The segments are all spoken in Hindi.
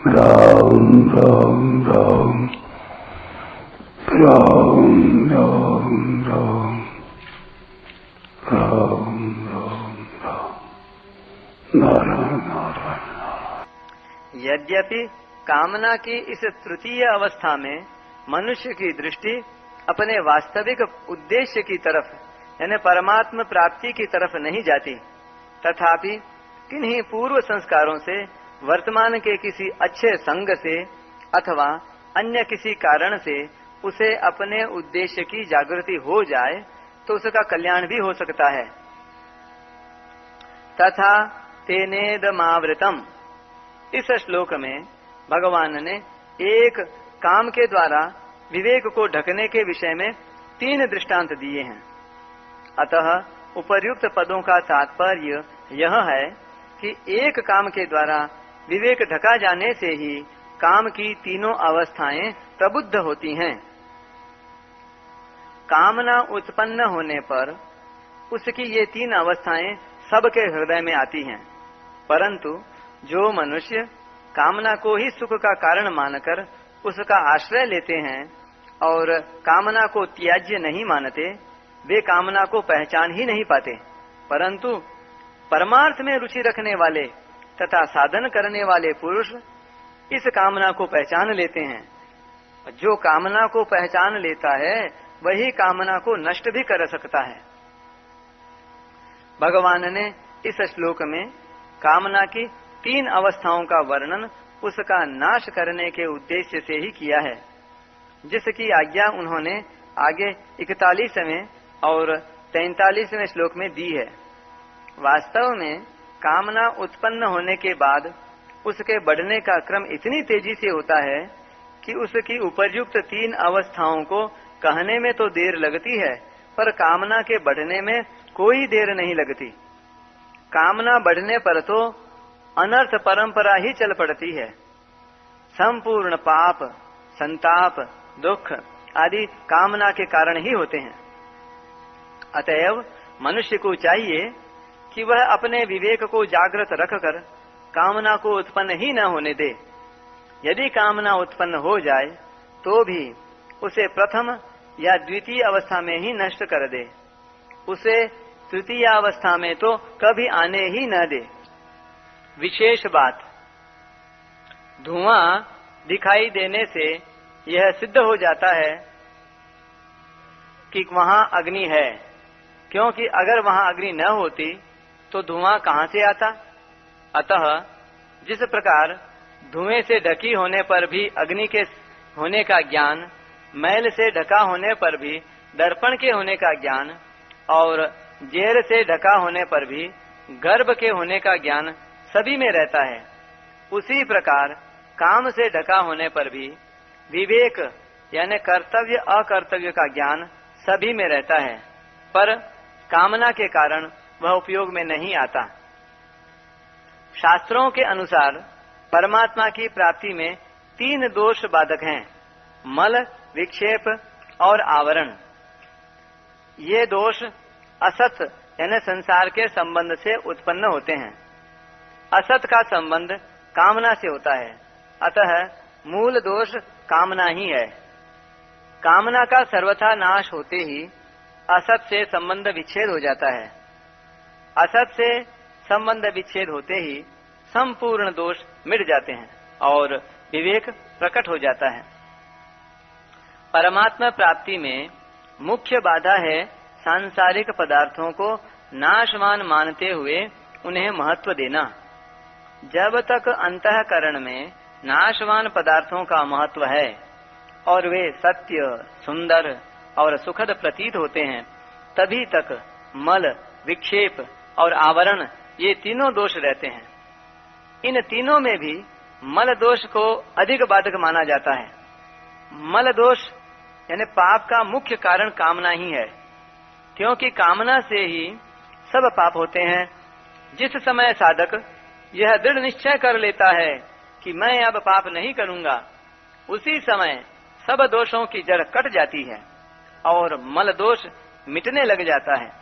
राम राम राम राम राम राम राम राम राम नारायण नारायण। यद्यपि कामना की इस तृतीय अवस्था में मनुष्य की दृष्टि अपने वास्तविक उद्देश्य की तरफ यानी परमात्मा प्राप्ति की तरफ नहीं जाती, तथापि किन्हीं पूर्व संस्कारों से वर्तमान के किसी अच्छे संग से अथवा अन्य किसी कारण से उसे अपने उद्देश्य की जागृति हो जाए तो उसका कल्याण भी हो सकता है। तथा तेनेदमावृतम, इस श्लोक में भगवान ने एक काम के द्वारा विवेक को ढकने के विषय में 3 दृष्टांत दिए हैं। अतः उपर्युक्त पदों का तात्पर्य यह है कि एक काम के द्वारा विवेक ढका जाने से ही काम की तीनों अवस्थाएं प्रबुद्ध होती हैं। कामना उत्पन्न होने पर उसकी ये 3 अवस्थाएं सबके हृदय में आती हैं, परंतु जो मनुष्य कामना को ही सुख का कारण मानकर उसका आश्रय लेते हैं और कामना को त्याज्य नहीं मानते, वे कामना को पहचान ही नहीं पाते, परंतु परमार्थ में रुचि रखने वाले तथा साधन करने वाले पुरुष इस कामना को पहचान लेते हैं। जो कामना को पहचान लेता है वही कामना को नष्ट भी कर सकता है। भगवान ने इस श्लोक में कामना की 3 अवस्थाओं का वर्णन उसका नाश करने के उद्देश्य से ही किया है, जिसकी आज्ञा उन्होंने आगे 41वें और 43वें श्लोक में दी है। वास्तव में कामना उत्पन्न होने के बाद उसके बढ़ने का क्रम इतनी तेजी से होता है कि उसकी उपयुक्त 3 अवस्थाओं को कहने में तो देर लगती है, पर कामना के बढ़ने में कोई देर नहीं लगती। कामना बढ़ने पर तो अनर्थ परंपरा ही चल पड़ती है। संपूर्ण पाप, संताप, दुख आदि कामना के कारण ही होते हैं। अतएव मनुष्य को चाहिए कि वह अपने विवेक को जागृत रखकर कामना को उत्पन्न ही न होने दे। यदि कामना उत्पन्न हो जाए तो भी उसे प्रथम या द्वितीय अवस्था में ही नष्ट कर दे, उसे तृतीय अवस्था में तो कभी आने ही न दे। विशेष बात, धुआं दिखाई देने से यह सिद्ध हो जाता है कि वहां अग्नि है, क्योंकि अगर वहां अग्नि न होती तो धुआं कहां से आता। अतः जिस प्रकार धुएं से ढकी होने पर भी अग्नि के होने का ज्ञान, मैल से ढका होने पर भी दर्पण के होने का ज्ञान और जेर से ढका होने पर भी गर्भ के होने का ज्ञान सभी में रहता है, उसी प्रकार काम से ढका होने पर भी विवेक यानी कर्तव्य अकर्तव्य का ज्ञान सभी में रहता है, पर कामना के कारण वह उपयोग में नहीं आता। शास्त्रों के अनुसार परमात्मा की प्राप्ति में 3 दोष बाधक हैं, मल, विक्षेप और आवरण। ये दोष असत यानी संसार के संबंध से उत्पन्न होते हैं। असत का संबंध कामना से होता है, अतः मूल दोष कामना ही है। कामना का सर्वथा नाश होते ही असत से संबंध विच्छेद हो जाता है। असत से संबंध विच्छेद होते ही संपूर्ण दोष मिट जाते हैं और विवेक प्रकट हो जाता है। परमात्मा प्राप्ति में मुख्य बाधा है सांसारिक पदार्थों को नाशवान मानते हुए उन्हें महत्व देना। जब तक अंतःकरण में नाशवान पदार्थों का महत्व है और वे सत्य, सुंदर और सुखद प्रतीत होते हैं, तभी तक मल, विक्षेप और आवरण ये तीनों दोष रहते हैं। इन तीनों में भी मल दोष को अधिक बाधक माना जाता है। मल दोष यानी पाप का मुख्य कारण कामना ही है, क्योंकि कामना से ही सब पाप होते हैं। जिस समय साधक यह दृढ़ निश्चय कर लेता है कि मैं अब पाप नहीं करूंगा, उसी समय सब दोषों की जड़ कट जाती है और मल दोष मिटने लग जाता है।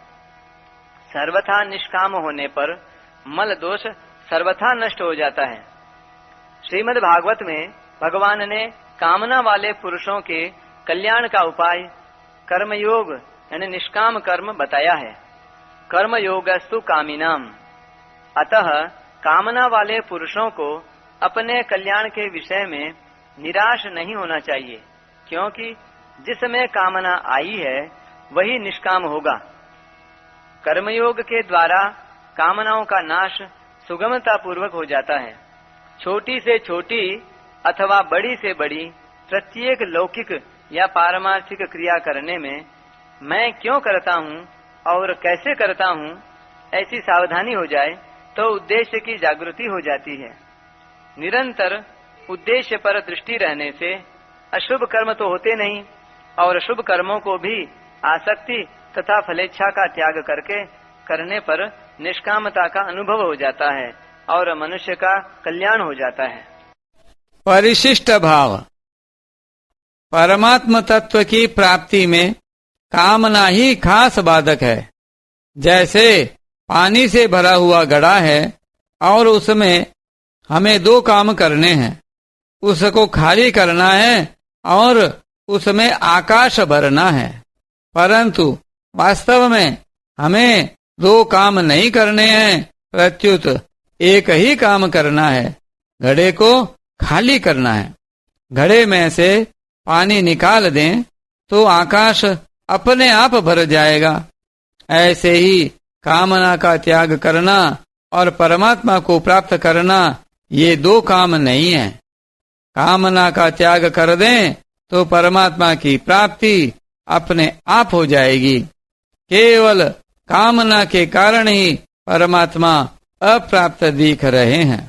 सर्वथा निष्काम होने पर मल दोष सर्वथा नष्ट हो जाता है। श्रीमद् भागवत में भगवान ने कामना वाले पुरुषों के कल्याण का उपाय कर्मयोग यानी निष्काम कर्म बताया है। कर्मयोगस्तु कामिनाम। अतः कामना वाले पुरुषों को अपने कल्याण के विषय में निराश नहीं होना चाहिए, क्योंकि जिसमें कामना आई है वही निष्काम होगा। कर्मयोग के द्वारा कामनाओं का नाश सुगमता पूर्वक हो जाता है। छोटी से छोटी अथवा बड़ी से बड़ी प्रत्येक लौकिक या पारमार्थिक क्रिया करने में मैं क्यों करता हूँ और कैसे करता हूँ ऐसी सावधानी हो जाए तो उद्देश्य की जागृति हो जाती है। निरंतर उद्देश्य पर दृष्टि रहने से अशुभ कर्म तो होते नहीं और शुभ कर्मों को भी आसक्ति तथा फलेच्छा का त्याग करके करने पर निष्कामता का अनुभव हो जाता है और मनुष्य का कल्याण हो जाता है। परिशिष्ट भाव। परमात्म तत्व की प्राप्ति में कामना ही खास बाधक है। जैसे पानी से भरा हुआ घड़ा है और उसमें हमें दो काम करने हैं, उसको खाली करना है और उसमें आकाश भरना है, परंतु वास्तव में हमें दो काम नहीं करने हैं, प्रत्युत एक ही काम करना है, घड़े को खाली करना है। घड़े में से पानी निकाल दें तो आकाश अपने आप भर जाएगा। ऐसे ही कामना का त्याग करना और परमात्मा को प्राप्त करना ये दो काम नहीं है। कामना का त्याग कर दें तो परमात्मा की प्राप्ति अपने आप हो जाएगी। केवल कामना के कारण ही परमात्मा अप्राप्त दिख रहे हैं।